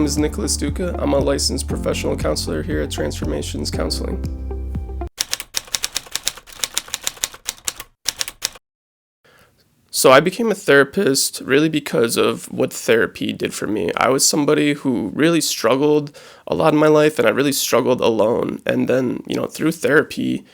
name is Nicholas Duka. I'm a licensed professional counselor here at Transformations Counseling. So I became a therapist really because of what therapy did for me. I was somebody who really struggled a lot in my life, and I really struggled alone. And then, through therapy,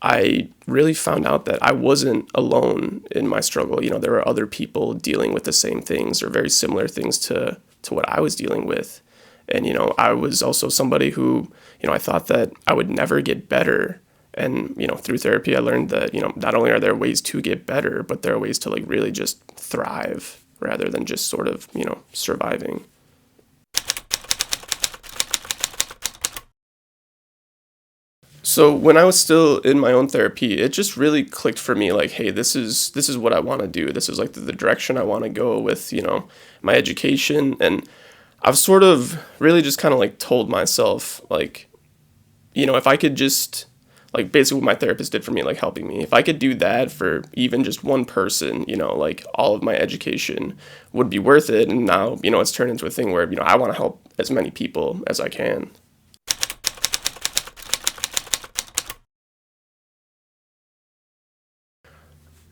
I really found out that I wasn't alone in my struggle. There were other people dealing with the same things or very similar things to what I was dealing with. And, I was also somebody who, I thought that I would never get better. And, through therapy, I learned that, not only are there ways to get better, but there are ways to really just thrive rather than just sort of, surviving. So when I was still in my own therapy, it just really clicked for me like, hey, this is what I want to do. This is like the direction I want to go with, my education. And I've sort of really just kind of told myself like, if I could just basically what my therapist did for me, helping me, if I could do that for even just one person, all of my education would be worth it. And now, it's turned into a thing where, I want to help as many people as I can.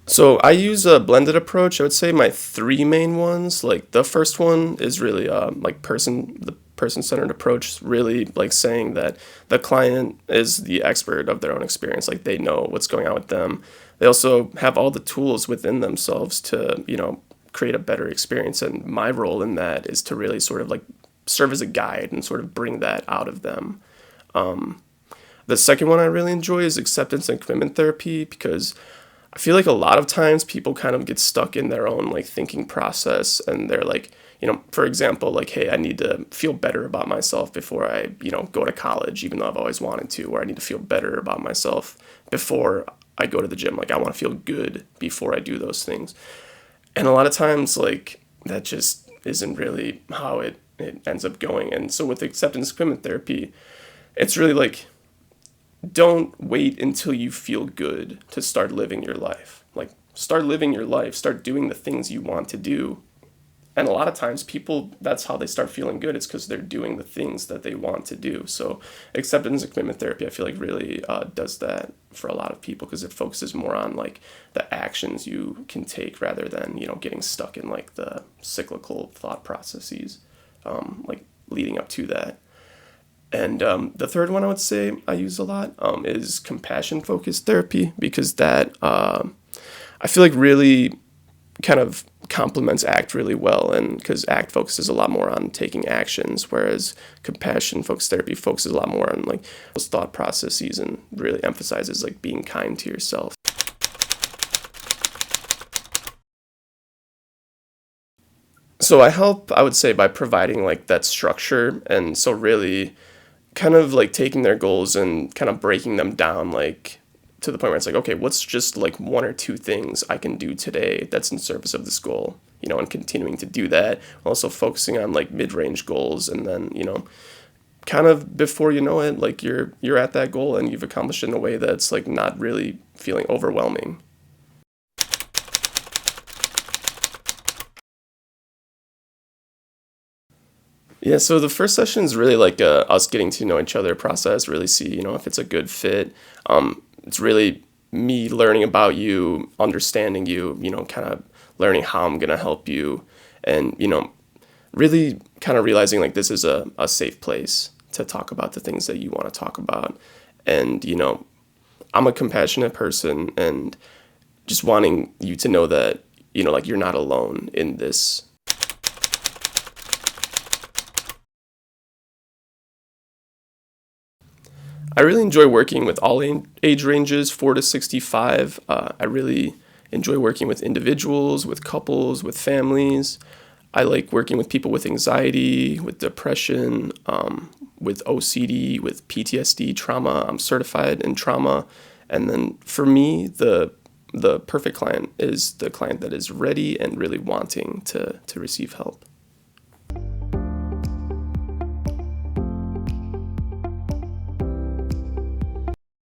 So I use a blended approach. I would say my three main ones. The first one is really the person-centered approach, really saying that the client is the expert of their own experience. They know what's going on with them. They also have all the tools within themselves to, create a better experience. And my role in that is to really sort of serve as a guide and sort of bring that out of them. The second one I really enjoy is acceptance and commitment therapy, because I feel like a lot of times people kind of get stuck in their own thinking process, and they're for example, hey, I need to feel better about myself before I, go to college, even though I've always wanted to, or I need to feel better about myself before I go to the gym. I want to feel good before I do those things. And a lot of times, that just isn't really how it ends up going. And so with acceptance commitment therapy, it's really don't wait until you feel good to start living your life. Start living your life, start doing the things you want to do. And a lot of times people, that's how they start feeling good. It's because they're doing the things that they want to do. So acceptance and commitment therapy, I feel really does that for a lot of people, because it focuses more on the actions you can take rather than, getting stuck in the cyclical thought processes, leading up to that. And the third one I would say I use a lot is compassion-focused therapy, because that I feel really kind of complements ACT really well, and because ACT focuses a lot more on taking actions, whereas compassion-focused therapy focuses a lot more on those thought processes and really emphasizes being kind to yourself. So I help, I would say, by providing that structure, and so really kind of taking their goals and kind of breaking them down to the point where it's okay, what's just one or two things I can do today that's in service of this goal, and continuing to do that, also focusing on mid-range goals, and then kind of before you know it, you're at that goal and you've accomplished it in a way that's not really feeling overwhelming. Yeah, so the first session is really us getting to know each other process, really see, if it's a good fit. It's really me learning about you, understanding you, kind of learning how I'm going to help you, and, really kind of realizing this is a safe place to talk about the things that you want to talk about. And, I'm a compassionate person, and just wanting you to know that, you're not alone in this. I really enjoy working with all age ranges, 4 to 65. I really enjoy working with individuals, with couples, with families. I like working with people with anxiety, with depression, with OCD, with PTSD, trauma. I'm certified in trauma. And then for me, the perfect client is the client that is ready and really wanting to receive help.